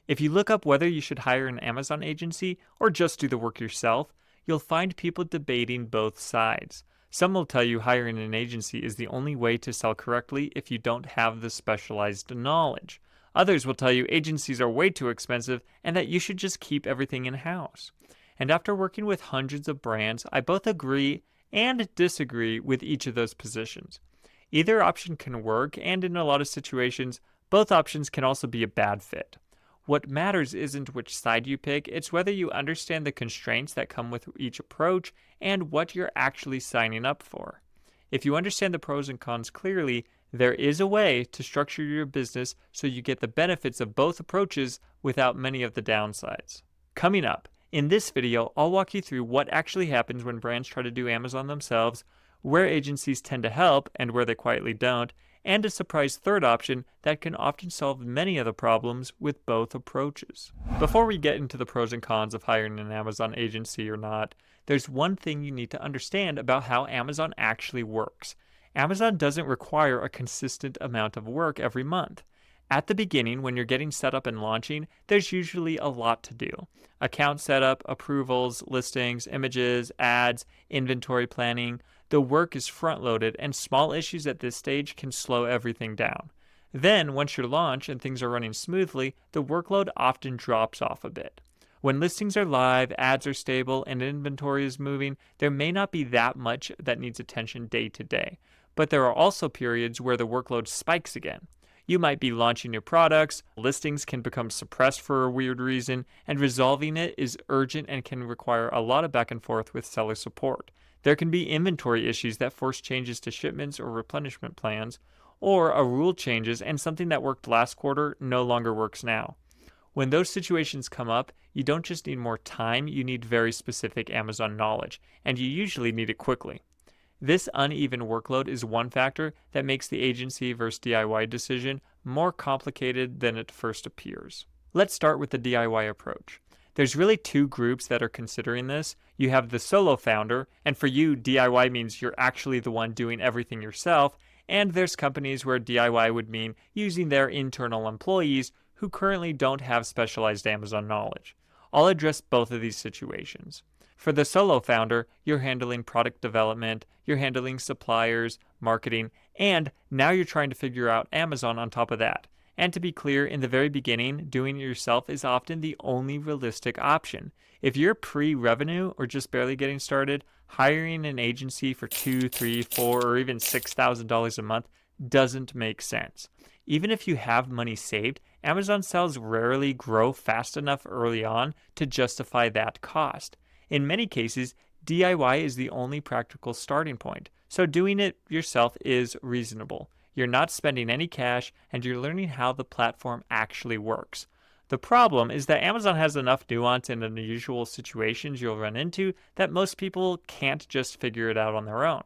If you look up whether you should hire an Amazon agency or just do the work yourself, you'll find people debating both sides. Some will tell you hiring an agency is the only way to sell correctly if you don't have the specialized knowledge. Others will tell you agencies are way too expensive and that you should just keep everything in-house. And after working with hundreds of brands, I both agree and disagree with each of those positions. Either option can work, and in a lot of situations, both options can also be a bad fit. What matters isn't which side you pick, it's whether you understand the constraints that come with each approach and what you're actually signing up for. If you understand the pros and cons clearly, there is a way to structure your business so you get the benefits of both approaches without many of the downsides. Coming up, in this video, I'll walk you through what actually happens when brands try to do Amazon themselves, where agencies tend to help and where they quietly don't, and a surprise third option that can often solve many of the problems with both approaches. Before we get into the pros and cons of hiring an Amazon agency or not, there's one thing you need to understand about how Amazon actually works. Amazon doesn't require a consistent amount of work every month. At the beginning, when you're getting set up and launching, there's usually a lot to do. Account setup, approvals, listings, images, ads, inventory planning. The work is front-loaded, and small issues at this stage can slow everything down. Then, once you're launched and things are running smoothly, the workload often drops off a bit. When listings are live, ads are stable, and inventory is moving, there may not be that much that needs attention day to day. But there are also periods where the workload spikes again. You might be launching new products, listings can become suppressed for a weird reason, and resolving it is urgent and can require a lot of back and forth with seller support. There can be inventory issues that force changes to shipments or replenishment plans, or a rule changes and something that worked last quarter no longer works now. When those situations come up, you don't just need more time, you need very specific Amazon knowledge, and you usually need it quickly. This uneven workload is one factor that makes the agency versus DIY decision more complicated than it first appears. Let's start with the DIY approach. There's really two groups that are considering this. You have the solo founder, and for you, DIY means you're actually the one doing everything yourself, and there's companies where DIY would mean using their internal employees who currently don't have specialized Amazon knowledge. I'll address both of these situations. For the solo founder, you're handling product development, you're handling suppliers, marketing, and now you're trying to figure out Amazon on top of that. And to be clear, in the very beginning, doing it yourself is often the only realistic option. If you're pre-revenue or just barely getting started, hiring an agency for $2,000, $3,000, $4,000, or even $6,000 a month doesn't make sense. Even if you have money saved, Amazon sales rarely grow fast enough early on to justify that cost. In many cases, DIY is the only practical starting point, so doing it yourself is reasonable. You're not spending any cash, and you're learning how the platform actually works. The problem is that Amazon has enough nuance and unusual situations you'll run into that most people can't just figure it out on their own.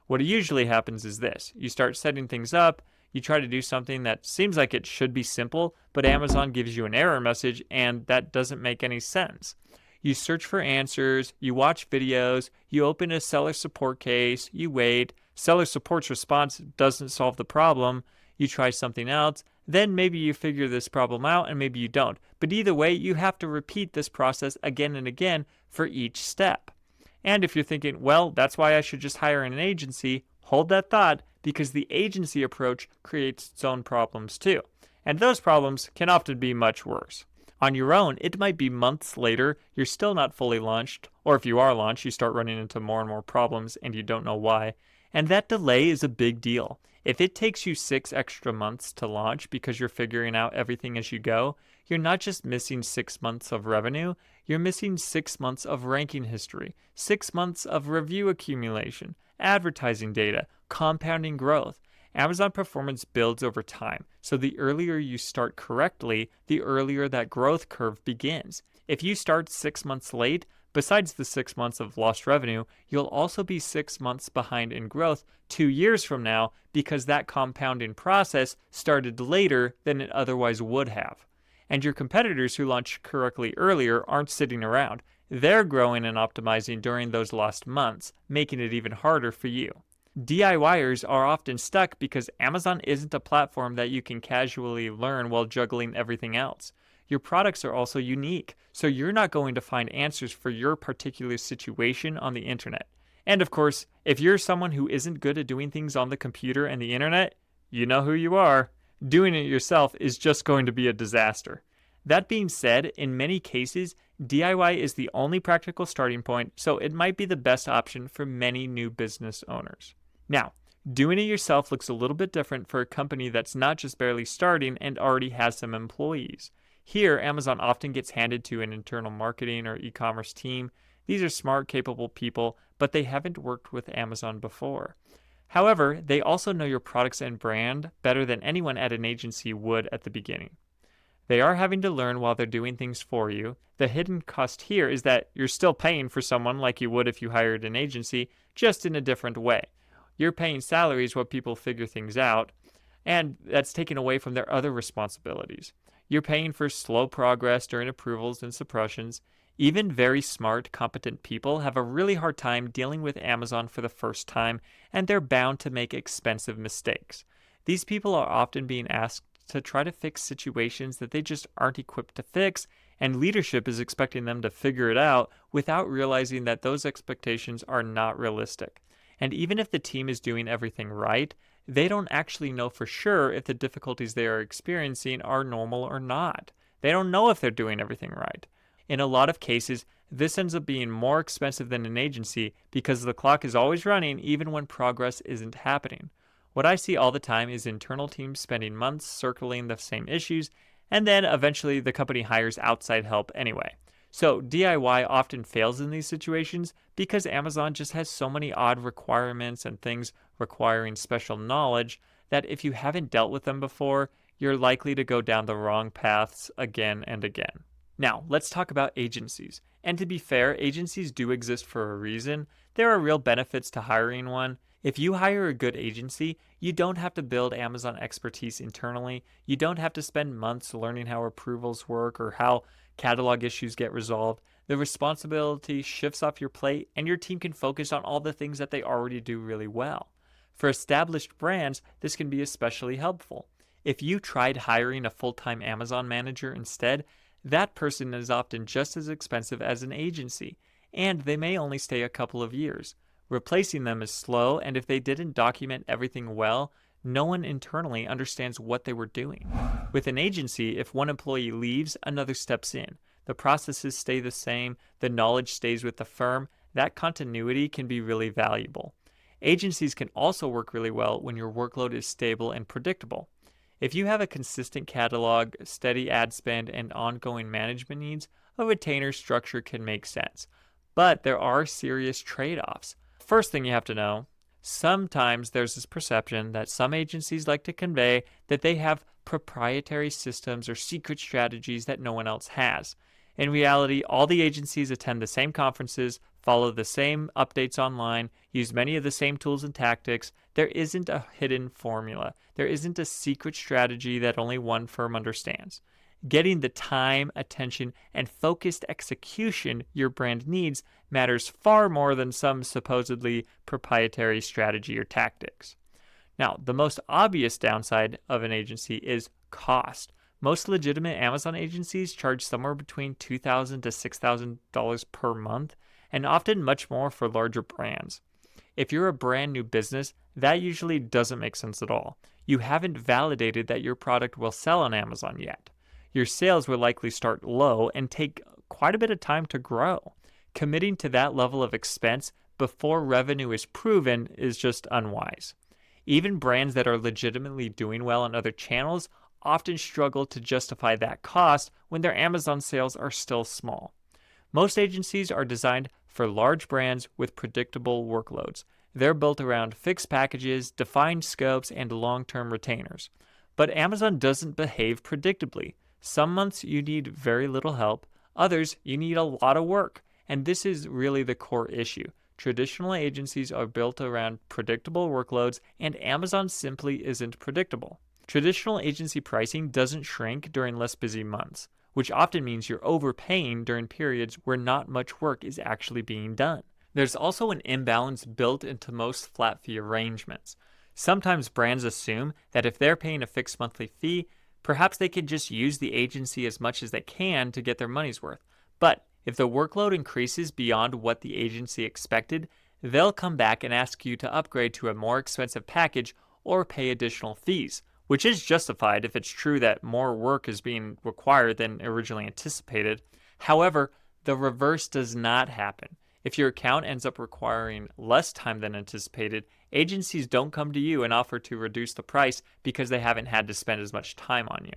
What usually happens is this: you start setting things up, you try to do something that seems like it should be simple, but Amazon gives you an error message, and that doesn't make any sense. You search for answers, you watch videos, you open a seller support case, you wait, seller support's response doesn't solve the problem, you try something else, then maybe you figure this problem out and maybe you don't. But either way, you have to repeat this process again and again for each step. And if you're thinking, well, that's why I should just hire an agency, hold that thought, because the agency approach creates its own problems too. And those problems can often be much worse. On your own, it might be months later, you're still not fully launched, or if you are launched, you start running into more and more problems and you don't know why. And that delay is a big deal. If it takes you 6 extra months to launch because you're figuring out everything as you go, you're not just missing 6 months of revenue, you're missing 6 months of ranking history, 6 months of review accumulation, advertising data, compounding growth. Amazon performance builds over time, so the earlier you start correctly, the earlier that growth curve begins. If you start 6 months late, besides the 6 months of lost revenue, you'll also be 6 months behind in growth 2 years from now because that compounding process started later than it otherwise would have. And your competitors who launched correctly earlier aren't sitting around. They're growing and optimizing during those lost months, making it even harder for you. DIYers are often stuck because Amazon isn't a platform that you can casually learn while juggling everything else. Your products are also unique, so you're not going to find answers for your particular situation on the internet. And of course, if you're someone who isn't good at doing things on the computer and the internet, you know who you are. Doing it yourself is just going to be a disaster. That being said, in many cases, DIY is the only practical starting point, so it might be the best option for many new business owners. Now, doing it yourself looks a little bit different for a company that's not just barely starting and already has some employees. Here, Amazon often gets handed to an internal marketing or e-commerce team. These are smart, capable people, but they haven't worked with Amazon before. However, they also know your products and brand better than anyone at an agency would at the beginning. They are having to learn while they're doing things for you. The hidden cost here is that you're still paying for someone like you would if you hired an agency, just in a different way. You're paying salaries while people figure things out, and that's taken away from their other responsibilities. You're paying for slow progress during approvals and suppressions. Even very smart, competent people have a really hard time dealing with Amazon for the first time, and they're bound to make expensive mistakes. These people are often being asked to try to fix situations that they just aren't equipped to fix, and leadership is expecting them to figure it out without realizing that those expectations are not realistic. And even if the team is doing everything right, they don't actually know for sure if the difficulties they are experiencing are normal or not. They don't know if they're doing everything right. In a lot of cases, this ends up being more expensive than an agency because the clock is always running even when progress isn't happening. What I see all the time is internal teams spending months circling the same issues, and then eventually the company hires outside help anyway. So DIY often fails in these situations because Amazon just has so many odd requirements and things requiring special knowledge that if you haven't dealt with them before, you're likely to go down the wrong paths again and again. Now, let's talk about agencies. And to be fair, agencies do exist for a reason. There are real benefits to hiring one. If you hire a good agency, you don't have to build Amazon expertise internally. You don't have to spend months learning how approvals work or how catalog issues get resolved. The responsibility shifts off your plate, and your team can focus on all the things that they already do really well. For established brands, this can be especially helpful. If you tried hiring a full-time Amazon manager instead, that person is often just as expensive as an agency, and they may only stay a couple of years. Replacing them is slow, and if they didn't document everything well, no one internally understands what they were doing. With an agency, if one employee leaves, another steps in. The processes stay the same, the knowledge stays with the firm. That continuity can be really valuable. Agencies can also work really well when your workload is stable and predictable. If you have a consistent catalog, steady ad spend, and ongoing management needs, a retainer structure can make sense. But there are serious trade-offs. First thing you have to know, sometimes there's this perception that some agencies like to convey that they have proprietary systems or secret strategies that no one else has. In reality, all the agencies attend the same conferences, follow the same updates online, use many of the same tools and tactics. There isn't a hidden formula. There isn't a secret strategy that only one firm understands. Getting the time, attention, and focused execution your brand needs matters far more than some supposedly proprietary strategy or tactics. Now, the most obvious downside of an agency is cost. Most legitimate Amazon agencies charge somewhere between $2,000 to $6,000 per month, and often much more for larger brands. If you're a brand new business, that usually doesn't make sense at all. You haven't validated that your product will sell on Amazon yet. Your sales will likely start low and take quite a bit of time to grow. Committing to that level of expense before revenue is proven is just unwise. Even brands that are legitimately doing well on other channels often struggle to justify that cost when their Amazon sales are still small. Most agencies are designed for large brands with predictable workloads. They're built around fixed packages, defined scopes, and long-term retainers. But Amazon doesn't behave predictably. Some months you need very little help, others you need a lot of work, and this is really the core issue. Traditional agencies are built around predictable workloads, and Amazon simply isn't predictable. Traditional agency pricing doesn't shrink during less busy months, which often means you're overpaying during periods where not much work is actually being done. There's also an imbalance built into most flat fee arrangements. Sometimes brands assume that if they're paying a fixed monthly fee, Perhaps they can just use the agency as much as they can to get their money's worth. But if the workload increases beyond what the agency expected, they'll come back and ask you to upgrade to a more expensive package or pay additional fees, which is justified if it's true that more work is being required than originally anticipated. However, the reverse does not happen. If your account ends up requiring less time than anticipated, agencies don't come to you and offer to reduce the price because they haven't had to spend as much time on you.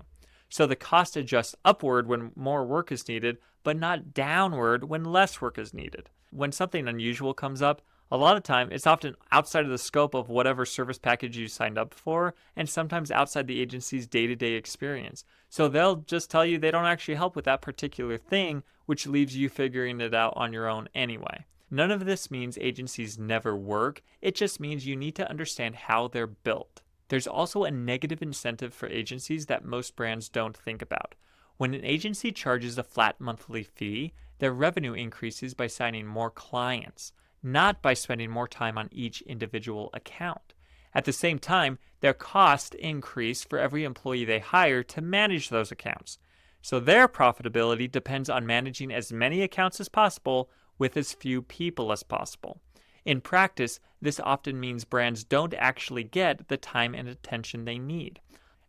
So the cost adjusts upward when more work is needed, but not downward when less work is needed. When something unusual comes up, a lot of time it's often outside of the scope of whatever service package you signed up for, and sometimes outside the agency's day-to-day experience. So they'll just tell you they don't actually help with that particular thing, which leaves you figuring it out on your own anyway. None of this means agencies never work, it just means you need to understand how they're built. There's also a negative incentive for agencies that most brands don't think about. When an agency charges a flat monthly fee, their revenue increases by signing more clients, not by spending more time on each individual account. At the same time, their costs increase for every employee they hire to manage those accounts. So their profitability depends on managing as many accounts as possible with as few people as possible. In practice, this often means brands don't actually get the time and attention they need.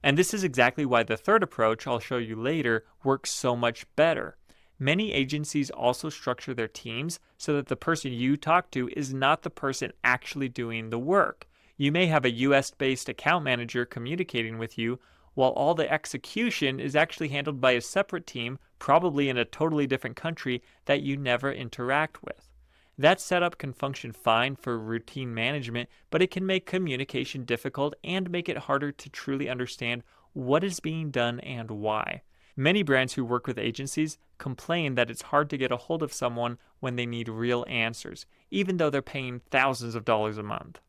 And this is exactly why the third approach I'll show you later works so much better. Many agencies also structure their teams so that the person you talk to is not the person actually doing the work. You may have a US-based account manager communicating with you, while all the execution is actually handled by a separate team, probably in a totally different country that you never interact with. That setup can function fine for routine management, but it can make communication difficult and make it harder to truly understand what is being done and why. Many brands who work with agencies complain that it's hard to get a hold of someone when they need real answers, even though they're paying thousands of dollars a month.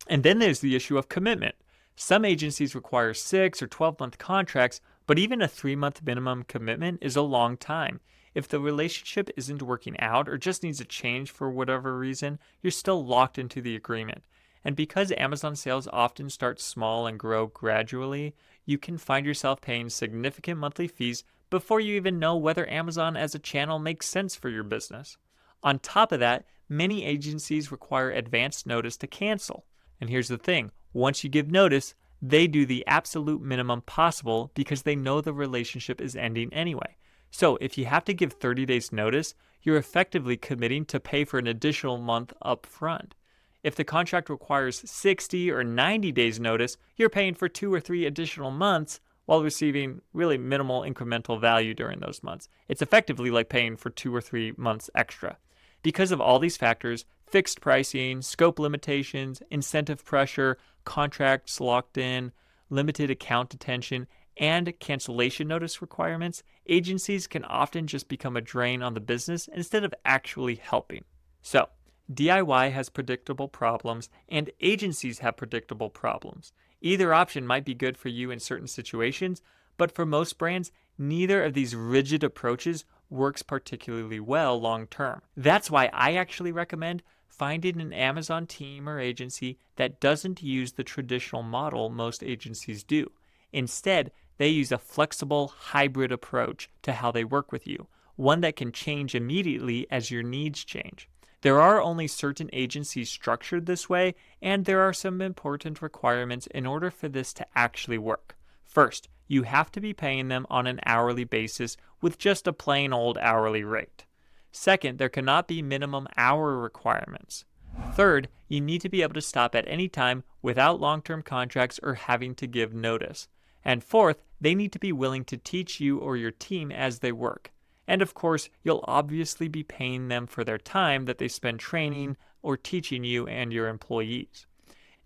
And then there's the issue of commitment. Some agencies require 6 or 12-month contracts, but even a 3-month minimum commitment is a long time. If the relationship isn't working out or just needs a change for whatever reason, you're still locked into the agreement. And because Amazon sales often start small and grow gradually, you can find yourself paying significant monthly fees before you even know whether Amazon as a channel makes sense for your business. On top of that, many agencies require advance notice to cancel. And here's the thing, once you give notice, they do the absolute minimum possible because they know the relationship is ending anyway. So if you have to give 30 days notice, you're effectively committing to pay for an additional month up front. If the contract requires 60 or 90 days notice, you're paying for 2 or 3 additional months while receiving really minimal incremental value during those months. It's effectively like paying for 2 or 3 months extra. Because of all these factors, fixed pricing, scope limitations, incentive pressure, contracts locked in, limited account attention, and cancellation notice requirements, agencies can often just become a drain on the business instead of actually helping. So, DIY has predictable problems, and agencies have predictable problems. Either option might be good for you in certain situations, but for most brands, neither of these rigid approaches works particularly well long term. That's why I actually recommend finding an Amazon team or agency that doesn't use the traditional model most agencies do. Instead, they use a flexible hybrid approach to how they work with you, one that can change immediately as your needs change. There are only certain agencies structured this way, and there are some important requirements in order for this to actually work. First, you have to be paying them on an hourly basis with just a plain old hourly rate. Second, there cannot be minimum hour requirements. Third, you need to be able to stop at any time without long-term contracts or having to give notice. And fourth, they need to be willing to teach you or your team as they work. And of course, you'll obviously be paying them for their time that they spend training or teaching you and your employees.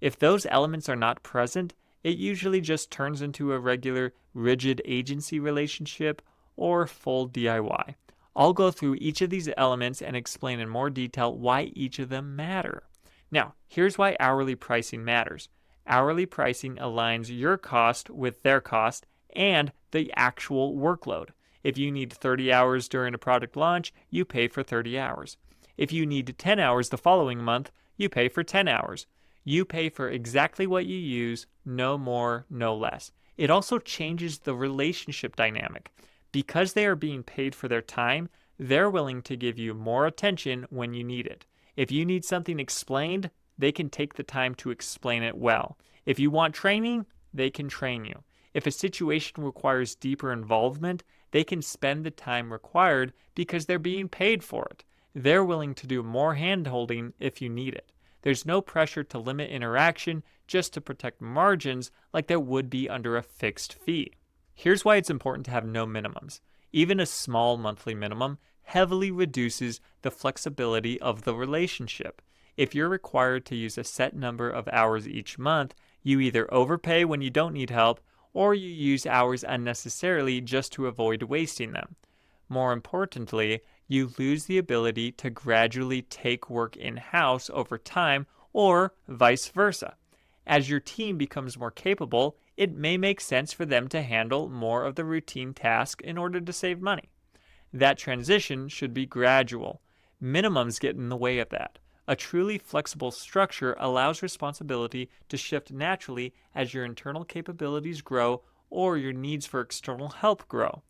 If those elements are not present, it usually just turns into a regular rigid agency relationship or full DIY. I'll go through each of these elements and explain in more detail why each of them matter. Now, here's why hourly pricing matters. Hourly pricing aligns your cost with their cost and the actual workload. If you need 30 hours during a product launch, you pay for 30 hours. If you need 10 hours the following month, you pay for 10 hours. You pay for exactly what you use, no more, no less. It also changes the relationship dynamic. Because they are being paid for their time, they're willing to give you more attention when you need it. If you need something explained, they can take the time to explain it well. If you want training, they can train you. If a situation requires deeper involvement, they can spend the time required because they're being paid for it. They're willing to do more hand-holding if you need it. There's no pressure to limit interaction just to protect margins like there would be under a fixed fee. Here's why it's important to have no minimums. Even a small monthly minimum heavily reduces the flexibility of the relationship. If you're required to use a set number of hours each month, you either overpay when you don't need help, or you use hours unnecessarily just to avoid wasting them. More importantly, you lose the ability to gradually take work in-house over time, or vice versa. As your team becomes more capable, it may make sense for them to handle more of the routine task in order to save money. That transition should be gradual. Minimums get in the way of that. A truly flexible structure allows responsibility to shift naturally as your internal capabilities grow or your needs for external help grow.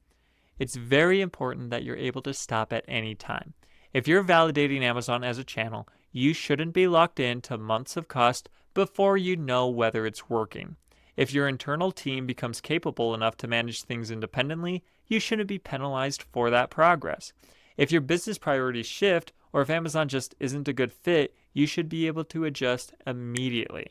It's very important that you're able to stop at any time. If you're validating Amazon as a channel, you shouldn't be locked into months of cost before you know whether it's working. If your internal team becomes capable enough to manage things independently, you shouldn't be penalized for that progress. If your business priorities shift, or if Amazon just isn't a good fit, you should be able to adjust immediately.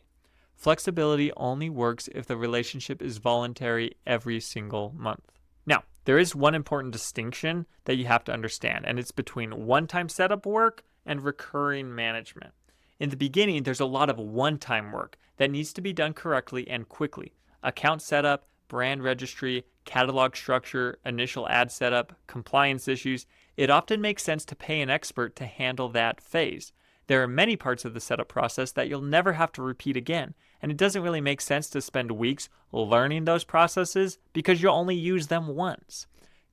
Flexibility only works if the relationship is voluntary every single month. Now, there is one important distinction that you have to understand, and it's between one-time setup work and recurring management. In the beginning, there's a lot of one-time work that needs to be done correctly and quickly. Account setup, brand registry, catalog structure, initial ad setup, compliance issues. It often makes sense to pay an expert to handle that phase. There are many parts of the setup process that you'll never have to repeat again, and it doesn't really make sense to spend weeks learning those processes because you'll only use them once.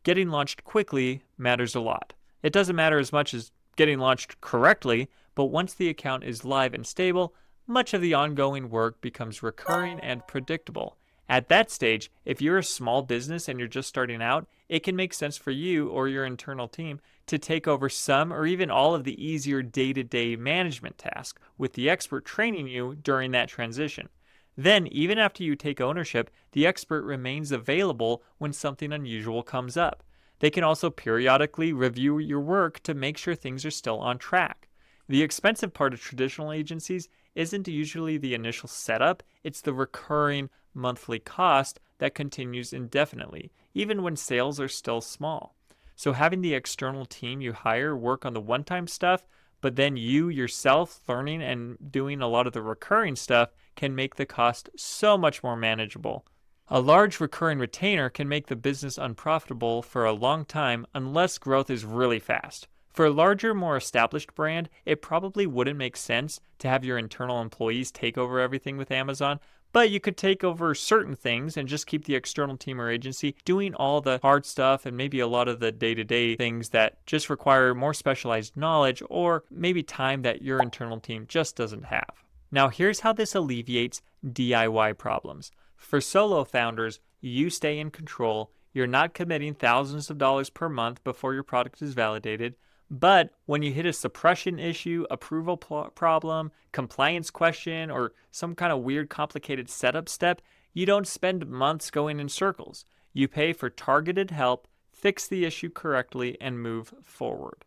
Getting launched quickly matters a lot. It doesn't matter as much as getting launched correctly, but once the account is live and stable, much of the ongoing work becomes recurring and predictable. At that stage, if you're a small business and you're just starting out, it can make sense for you or your internal team to take over some or even all of the easier day-to-day management tasks, with the expert training you during that transition. Then, even after you take ownership, the expert remains available when something unusual comes up. They can also periodically review your work to make sure things are still on track. The expensive part of traditional agencies isn't usually the initial setup, it's the recurring monthly cost that continues indefinitely, even when sales are still small. So having the external team you hire work on the one-time stuff, but then you yourself learning and doing a lot of the recurring stuff can make the cost so much more manageable. A large recurring retainer can make the business unprofitable for a long time unless growth is really fast. For a larger, more established brand, it probably wouldn't make sense to have your internal employees take over everything with Amazon, but you could take over certain things and just keep the external team or agency doing all the hard stuff and maybe a lot of the day-to-day things that just require more specialized knowledge or maybe time that your internal team just doesn't have. Now, here's how this alleviates DIY problems. For solo founders, you stay in control. You're not committing thousands of dollars per month before your product is validated. But when you hit a suppression issue, approval problem, compliance question, or some kind of weird complicated setup step, you don't spend months going in circles. You pay for targeted help, fix the issue correctly, and move forward.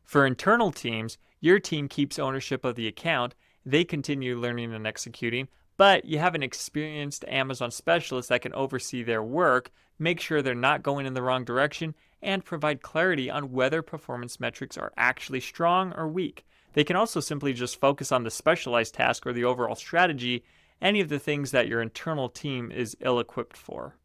For internal teams, your team keeps ownership of the account. They continue learning and executing, but you have an experienced Amazon specialist that can oversee their work, make sure they're not going in the wrong direction, and provide clarity on whether performance metrics are actually strong or weak. They can also simply just focus on the specialized task or the overall strategy, any of the things that your internal team is ill-equipped for.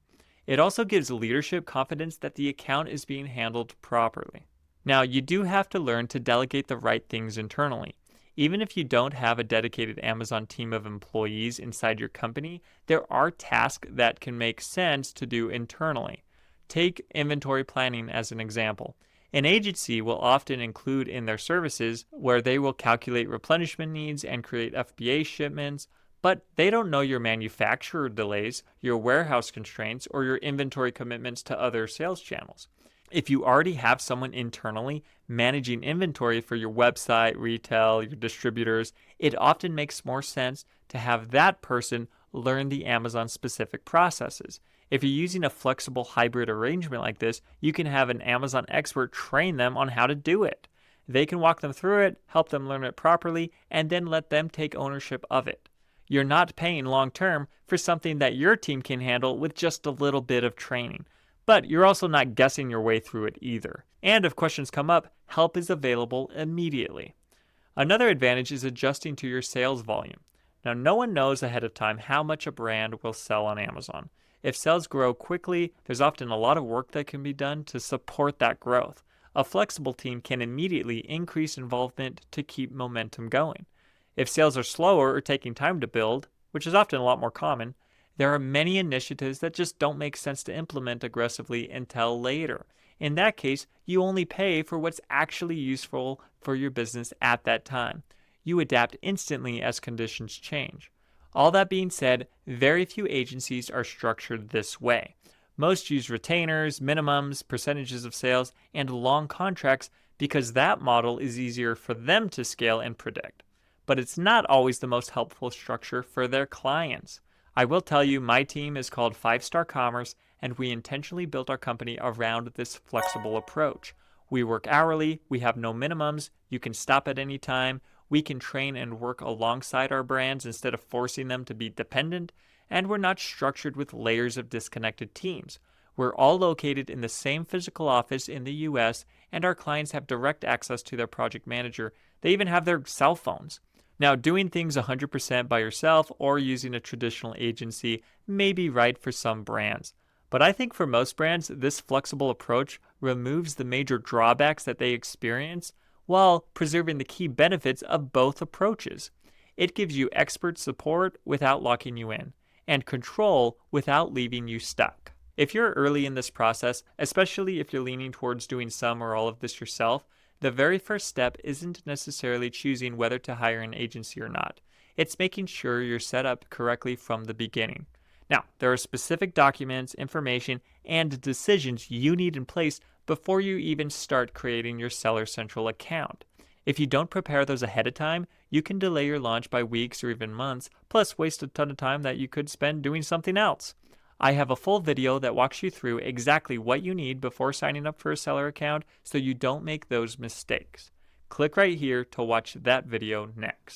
It also gives leadership confidence that the account is being handled properly. Now, you do have to learn to delegate the right things internally. Even if you don't have a dedicated Amazon team of employees inside your company, there are tasks that can make sense to do internally. Take inventory planning as an example. An agency will often include in their services where they will calculate replenishment needs and create FBA shipments, But they don't know your manufacturer delays, your warehouse constraints, or your inventory commitments to other sales channels. If you already have someone internally managing inventory for your website, retail, your distributors, it often makes more sense to have that person learn the Amazon specific processes. If you're using a flexible hybrid arrangement like this, you can have an Amazon expert train them on how to do it. They can walk them through it, help them learn it properly, and then let them take ownership of it. You're not paying long term for something that your team can handle with just a little bit of training. But you're also not guessing your way through it either. And if questions come up, help is available immediately. Another advantage is adjusting to your sales volume. Now, no one knows ahead of time how much a brand will sell on Amazon. If sales grow quickly, there's often a lot of work that can be done to support that growth. A flexible team can immediately increase involvement to keep momentum going. If sales are slower or taking time to build, which is often a lot more common, there are many initiatives that just don't make sense to implement aggressively until later. In that case, you only pay for what's actually useful for your business at that time. You adapt instantly as conditions change. All that being said, very few agencies are structured this way. Most use retainers, minimums, percentages of sales, and long contracts because that model is easier for them to scale and predict. But it's not always the most helpful structure for their clients. I will tell you, my team is called 5-Star Commerce, and we intentionally built our company around this flexible approach. We work hourly, we have no minimums, you can stop at any time, we can train and work alongside our brands instead of forcing them to be dependent, and we're not structured with layers of disconnected teams. We're all located in the same physical office in the US, and our clients have direct access to their project manager. They even have their cell phones. Now, doing things 100% by yourself or using a traditional agency may be right for some brands. But I think for most brands, this flexible approach removes the major drawbacks that they experience while preserving the key benefits of both approaches. It gives you expert support without locking you in, and control without leaving you stuck. If you're early in this process, especially if you're leaning towards doing some or all of this yourself, the very first step isn't necessarily choosing whether to hire an agency or not. It's making sure you're set up correctly from the beginning. Now, there are specific documents, information, and decisions you need in place before you even start creating your Seller Central account. If you don't prepare those ahead of time, you can delay your launch by weeks or even months, plus waste a ton of time that you could spend doing something else. I have a full video that walks you through exactly what you need before signing up for a seller account so you don't make those mistakes. Click right here to watch that video next.